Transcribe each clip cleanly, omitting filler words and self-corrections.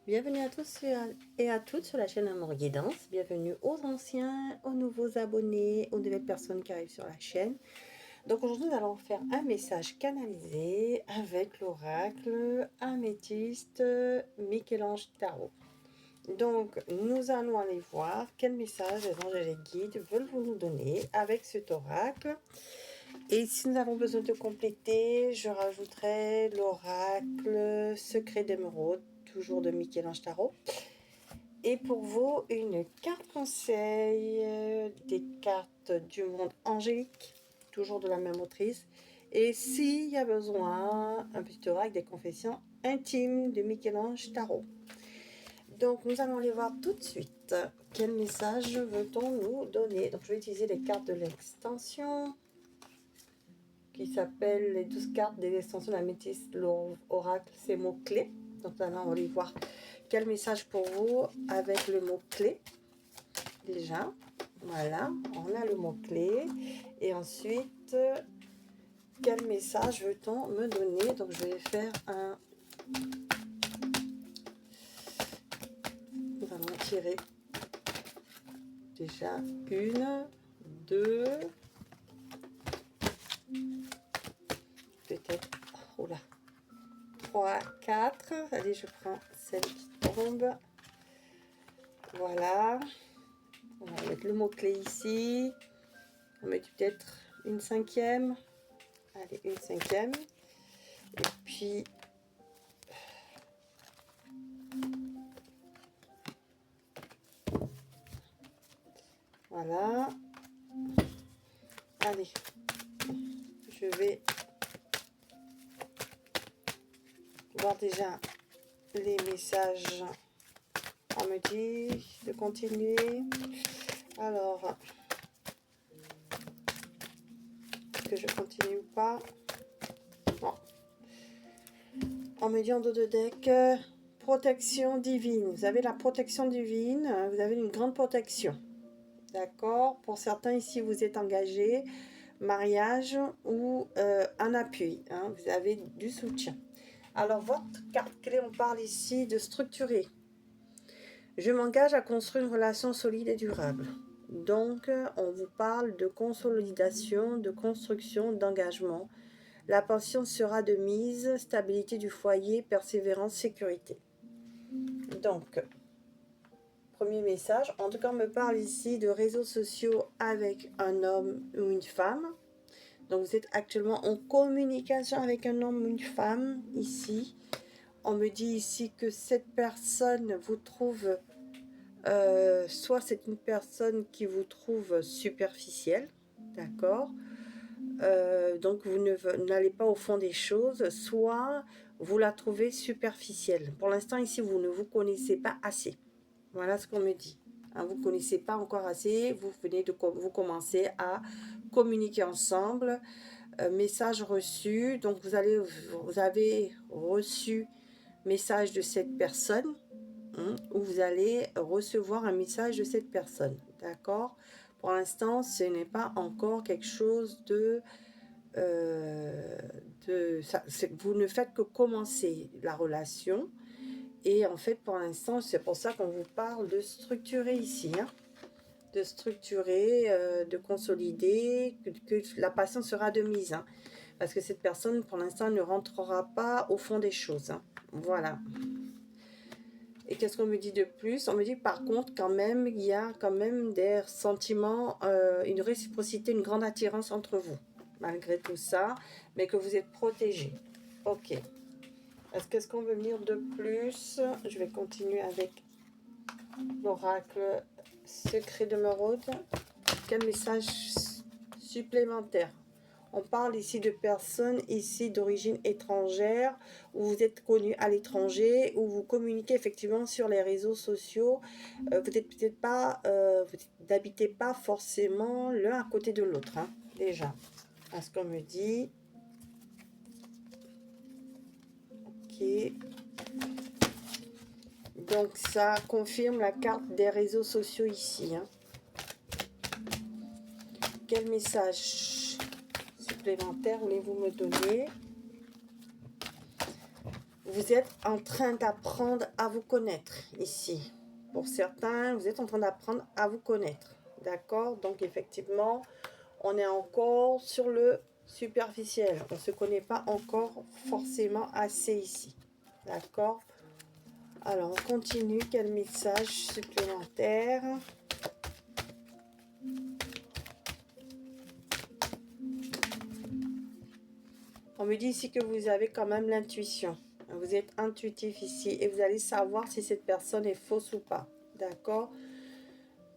Bienvenue à tous et à toutes sur la chaîne Amour Guidance. Bienvenue aux anciens, aux nouveaux abonnés, aux nouvelles personnes qui arrivent sur la chaîne. Donc aujourd'hui, nous allons faire un message canalisé avec l'oracle Améthyste Michel-Ange Tarot. Donc, nous allons aller voir quel message les anges et les guides veulent vous nous donner avec cet oracle. Et si nous avons besoin de compléter, je rajouterai l'oracle Secret d'émeraude, toujours de Michel-Ange Tarot. Et pour vous, une carte conseil, des cartes du monde angélique, toujours de la même autrice. Et s'il y a besoin, un petit oracle des confessions intimes de Michel-Ange Tarot. Donc, nous allons aller voir tout de suite quel message veut-on nous donner. Donc, je vais utiliser les cartes de l'extension qui s'appelle les 12 cartes des extensions d'Améthyste, l'oracle, ces mots-clés. Donc, maintenant, on va aller voir quel message pour vous avec le mot-clé. Déjà, voilà, on a le mot-clé. Et ensuite, quel message veut-on me donner? Donc, je vais faire un... Nous allons tirer déjà une, deux, peut-être, oh là, 3, 4. Allez, je prends celle qui tombe. Voilà. On va mettre le mot-clé ici. On va mettre peut-être une cinquième. Allez, une cinquième. Et puis... Voilà. Allez. Je vais voir déjà les messages. On me dit de continuer. Alors, est-ce que je continue ou pas? Non. On me dit en dos de deck, protection divine. Vous avez la protection divine, vous avez une grande protection. D'accord? Pour certains ici, vous êtes engagés, mariage ou un appui. Hein, vous avez du soutien. Alors, votre carte clé, on parle ici de structurer. Je m'engage à construire une relation solide et durable. Donc, on vous parle de consolidation, de construction, d'engagement. La patience sera de mise, stabilité du foyer, persévérance, sécurité. Donc, premier message. En tout cas, on me parle ici de réseaux sociaux avec un homme ou une femme. Donc, vous êtes actuellement en communication avec un homme ou une femme ici. On me dit ici que cette personne vous trouve... soit c'est une personne qui vous trouve superficielle, d'accord, donc vous n'allez pas au fond des choses, soit vous la trouvez superficielle. Pour l'instant ici, vous ne vous connaissez pas assez. Voilà ce qu'on me dit. Hein, vous ne connaissez pas encore assez, vous venez de vous commencer à communiquer ensemble. Message reçu, donc vous avez reçu message de cette personne. Où vous allez recevoir un message de cette personne, d'accord? Pour l'instant, ce n'est pas encore quelque chose vous ne faites que commencer la relation, et en fait, pour l'instant, c'est pour ça qu'on vous parle de structurer ici, hein? De structurer, de consolider, que la patience sera de mise, hein? Parce que cette personne, pour l'instant, ne rentrera pas au fond des choses, hein? Voilà. Et qu'est-ce qu'on me dit de plus? On me dit par contre quand même, il y a quand même des sentiments, une réciprocité, une grande attirance entre vous, malgré tout ça, mais que vous êtes protégés. Ok. Qu'est-ce qu'on veut me dire de plus? Je vais continuer avec l'oracle Secret d'émeraude. Quel message supplémentaire? On parle ici de personnes ici d'origine étrangère, où vous êtes connu à l'étranger, où vous communiquez effectivement sur les réseaux sociaux. Vous n'êtes peut-être pas, vous n'habitez pas forcément l'un à côté de l'autre, hein, déjà. À ce qu'on me dit. Ok. Donc ça confirme la carte des réseaux sociaux ici, hein. Quel message supplémentaire voulez-vous me donner? vous êtes en train d'apprendre à vous connaître ici. Pour certains, vous êtes en train d'apprendre à vous connaître. D'accord? Donc, effectivement, on est encore sur le superficiel. On ne se connaît pas encore forcément assez ici. D'accord? Alors, on continue. Quel message supplémentaire? On me dit ici que vous avez quand même l'intuition. Vous êtes intuitif ici et vous allez savoir si cette personne est fausse ou pas. D'accord?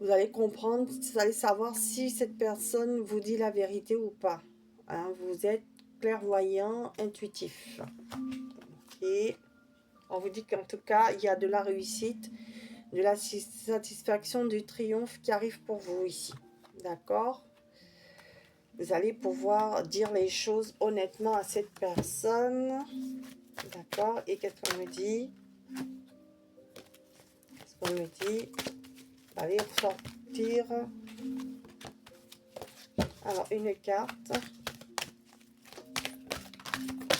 Vous allez comprendre, vous allez savoir si cette personne vous dit la vérité ou pas. Hein, vous êtes clairvoyant, intuitif. Ok. On vous dit qu'en tout cas, il y a de la réussite, de la satisfaction, du triomphe qui arrive pour vous ici. D'accord? Vous allez pouvoir dire les choses honnêtement à cette personne. D'accord? Et qu'est-ce qu'on me dit? Qu'est-ce qu'on me dit? Allez ressortir. Alors, une carte.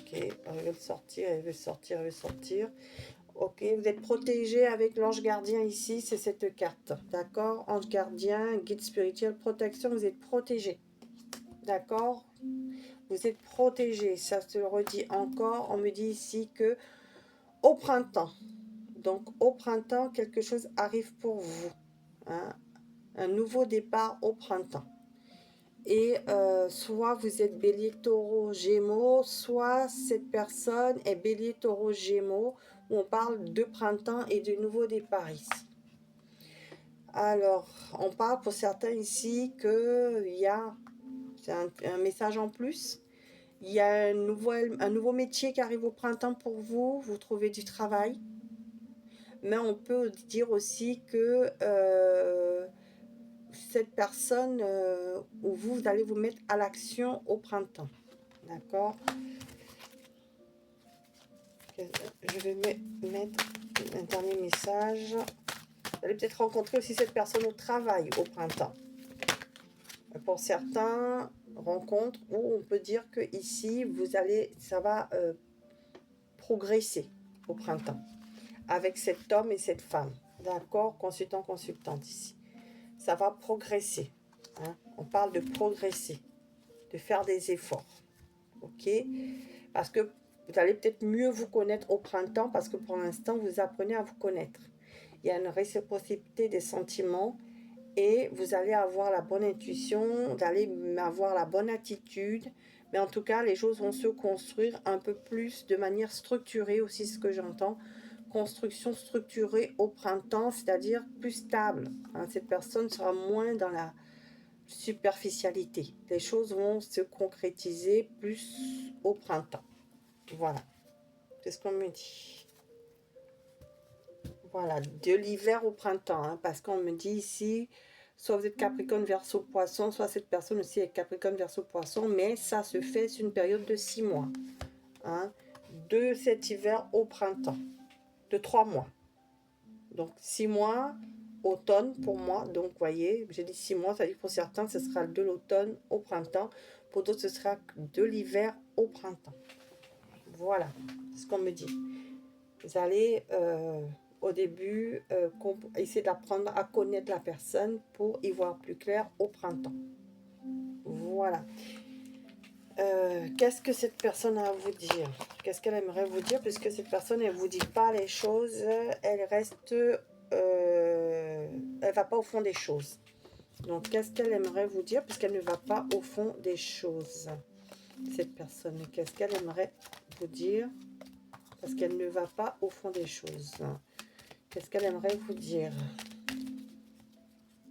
Ok, elle veut sortir, elle veut sortir, elle veut sortir. Ok, vous êtes protégé avec l'ange gardien ici, c'est cette carte. D'accord? Ange gardien, guide spirituel, protection, vous êtes protégé. D'accord? Vous êtes protégé. Ça se le redit encore. On me dit ici que au printemps. Donc, au printemps, quelque chose arrive pour vous. Hein? Un nouveau départ au printemps. Et soit vous êtes bélier, taureau, gémeaux, soit cette personne est bélier, taureau, gémeaux, où on parle de printemps et de nouveau départ ici. Alors, on parle pour certains ici qu'il y a, c'est un message en plus, il y a un nouveau métier qui arrive au printemps pour vous, vous trouvez du travail. Mais on peut dire aussi que cette personne où vous allez vous mettre à l'action au printemps. D'accord? Je vais mettre un dernier message. Vous allez peut-être rencontrer aussi cette personne au travail au printemps. Pour certains, rencontres où on peut dire que ici, ça va progresser au printemps avec cet homme et cette femme. D'accord? Consultant, consultante ici. Ça va progresser. Hein? On parle de progresser, de faire des efforts. Ok? Parce que vous allez peut-être mieux vous connaître au printemps parce que pour l'instant, vous apprenez à vous connaître. Il y a une réciprocité des sentiments et vous allez avoir la bonne intuition, vous allez avoir la bonne attitude. Mais en tout cas, les choses vont se construire un peu plus de manière structurée aussi, ce que j'entends. Construction structurée au printemps, c'est-à-dire plus stable. Hein, cette personne sera moins dans la superficialité. Les choses vont se concrétiser plus au printemps. Voilà. C'est ce qu'on me dit. Voilà, de l'hiver au printemps. Hein, parce qu'on me dit ici, soit vous êtes Capricorne, Verseau, Poisson, soit cette personne aussi est Capricorne, Verseau, Poisson. Mais ça se fait sur une période de 6 mois. Hein, de cet hiver au printemps. De 3 mois. Donc 6 mois, automne pour moi. Donc vous voyez, j'ai dit 6 mois, ça veut dire pour certains, ce sera de l'automne au printemps. Pour d'autres, ce sera de l'hiver au printemps. Voilà, c'est ce qu'on me dit. Vous allez au début essayer d'apprendre à connaître la personne pour y voir plus clair au printemps. Voilà. Qu'est-ce que cette personne a à vous dire? Qu'est-ce qu'elle aimerait vous dire? Puisque cette personne, elle ne vous dit pas les choses, elle reste... elle va pas au fond des choses. Donc, qu'est-ce qu'elle aimerait vous dire? Puisqu'elle ne va pas au fond des choses. Cette personne, qu'est-ce qu'elle aimerait vous dire? Parce qu'elle ne va pas au fond des choses. Qu'est-ce qu'elle aimerait vous dire?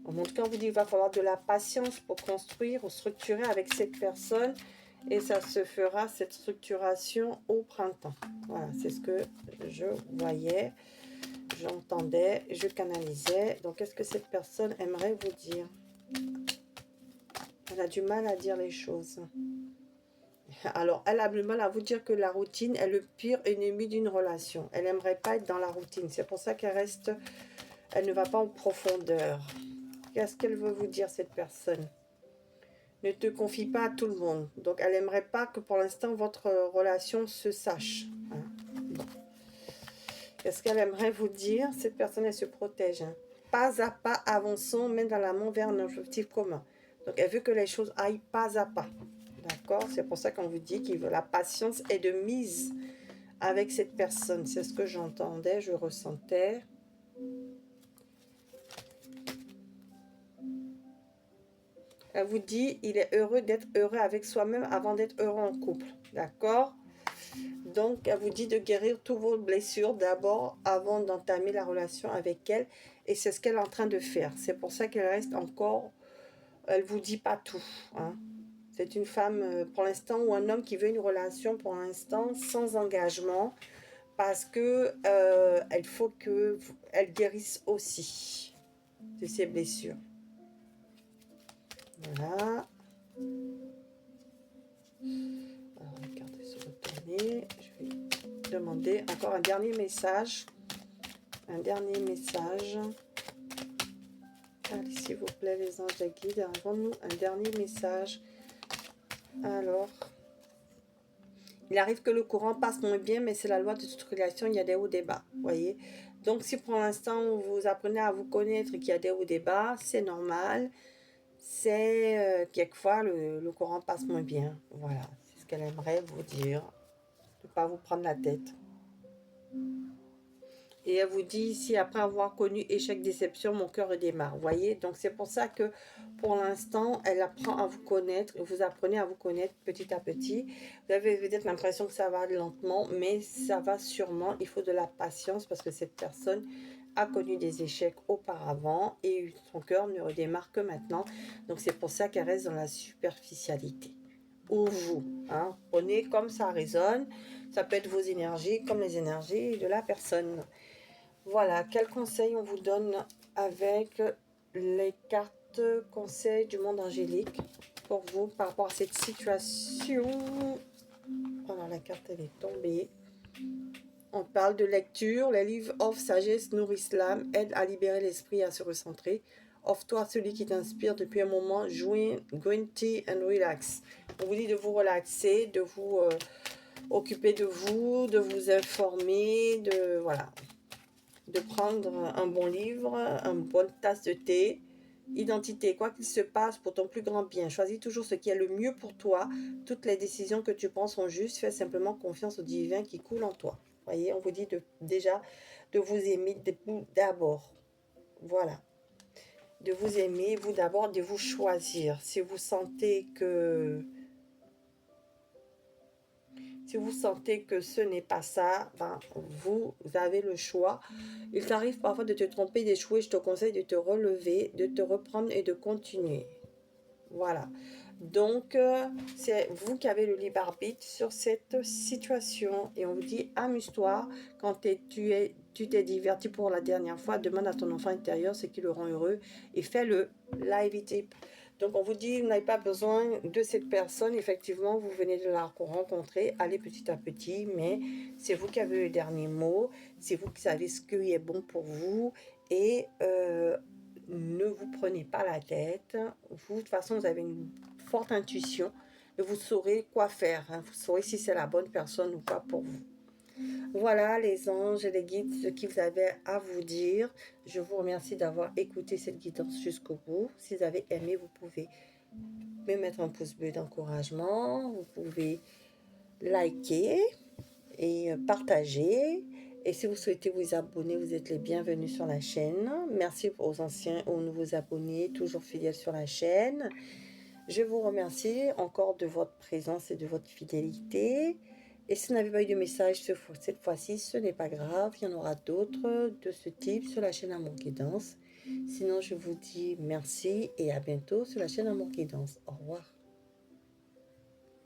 En tout cas, on vous dit qu'il va falloir de la patience pour construire ou structurer avec cette personne. Et ça se fera, cette structuration, au printemps. Voilà, c'est ce que je voyais, j'entendais, je canalisais. Donc, qu'est-ce que cette personne aimerait vous dire? Elle a du mal à dire les choses. Alors, elle a du mal à vous dire que la routine est le pire ennemi d'une relation. Elle n'aimerait pas être dans la routine. C'est pour ça qu'elle reste... Elle ne va pas en profondeur. Qu'est-ce qu'elle veut vous dire, cette personne? Ne te confie pas à tout le monde. Donc, elle n'aimerait pas que pour l'instant, votre relation se sache. Hein? Bon. Qu'est-ce qu'elle aimerait vous dire? Cette personne, elle se protège. Hein. Pas à pas, avançons, mais dans l'amour vers un objectif commun. Donc, elle veut que les choses aillent pas à pas. D'accord? C'est pour ça qu'on vous dit que la patience est de mise avec cette personne. C'est ce que j'entendais, je ressentais. Elle vous dit, il est heureux d'être heureux avec soi-même avant d'être heureux en couple. D'accord? Donc, elle vous dit de guérir toutes vos blessures d'abord avant d'entamer la relation avec elle. Et c'est ce qu'elle est en train de faire. C'est pour ça qu'elle reste encore... Elle vous dit pas tout. Hein. C'est une femme, pour l'instant, ou un homme qui veut une relation pour l'instant sans engagement. Parce que il faut qu'elle guérisse aussi de ses blessures. Voilà. Alors, les cartes se retourner. Je vais demander encore un dernier message. Un dernier message. Allez, s'il vous plaît, les anges de guide, envoie-nous un dernier message. Alors, il arrive que le courant passe moins bien, mais c'est la loi de toute relation, il y a des hauts, des bas, voyez. Donc, si pour l'instant, vous apprenez à vous connaître et qu'il y a des hauts, des bas, c'est normal. C'est quelquefois, le courant passe moins bien. Voilà, c'est ce qu'elle aimerait vous dire. De ne pas vous prendre la tête. Et elle vous dit ici, après avoir connu échec, déception, mon cœur redémarre. Vous voyez, donc c'est pour ça que pour l'instant, elle apprend à vous connaître. Vous apprenez à vous connaître petit à petit. Vous avez peut-être l'impression que ça va lentement, mais ça va sûrement. Il faut de la patience parce que cette personne a connu des échecs auparavant et son cœur ne redémarre que maintenant. Donc c'est pour ça qu'elle reste dans la superficialité. Ou vous, hein, prenez comme ça résonne. Ça peut être vos énergies comme les énergies de la personne. Voilà, quel conseil on vous donne avec les cartes conseils du monde angélique pour vous par rapport à cette situation. Voilà, la carte elle est tombée. On parle de lecture. Les livres offrent sagesse, nourrissent l'âme, aident à libérer l'esprit et à se recentrer. Offre-toi celui qui t'inspire depuis un moment. Join green tea and relax. On vous dit de vous relaxer, de vous occuper de vous, de vous informer, de voilà. De prendre un bon livre, une bonne tasse de thé. Identité, quoi qu'il se passe pour ton plus grand bien. Choisis toujours ce qui est le mieux pour toi. Toutes les décisions que tu prends sont justes. Fais simplement confiance au divin qui coule en toi. Voyez, on vous dit déjà de vous aimer d'abord. Voilà. De vous aimer, vous d'abord, de vous choisir. Si vous sentez que ce n'est pas ça, ben, vous avez le choix. Il t'arrive parfois de te tromper, d'échouer. Je te conseille de te relever, de te reprendre et de continuer. Voilà. Donc, c'est vous qui avez le libre arbitre sur cette situation. Et on vous dit, amuse-toi. Quand tu t'es diverti pour la dernière fois, demande à ton enfant intérieur ce qui le rend heureux et fais-le. Là, évitez. Donc, on vous dit, vous n'avez pas besoin de cette personne. Effectivement, vous venez de la rencontrer. Allez petit à petit, mais c'est vous qui avez le dernier mot. C'est vous qui savez ce qui est bon pour vous. Et ne vous prenez pas la tête. Vous, de toute façon, vous avez une forte intuition et vous saurez quoi faire. Hein. Vous saurez si c'est la bonne personne ou pas pour vous. Voilà les anges et les guides, ce qu'ils vous avaient à vous dire. Je vous remercie d'avoir écouté cette guidance jusqu'au bout. Si vous avez aimé, vous pouvez me mettre un pouce bleu d'encouragement. Vous pouvez liker et partager. Et si vous souhaitez vous abonner, vous êtes les bienvenus sur la chaîne. Merci aux anciens, aux nouveaux abonnés, toujours fidèles sur la chaîne. Je vous remercie encore de votre présence et de votre fidélité. Et si vous n'avez pas eu de message cette fois-ci, ce n'est pas grave. Il y en aura d'autres de ce type sur la chaîne Amour Guidance. Sinon, je vous dis merci et à bientôt sur la chaîne Amour Guidance. Au revoir.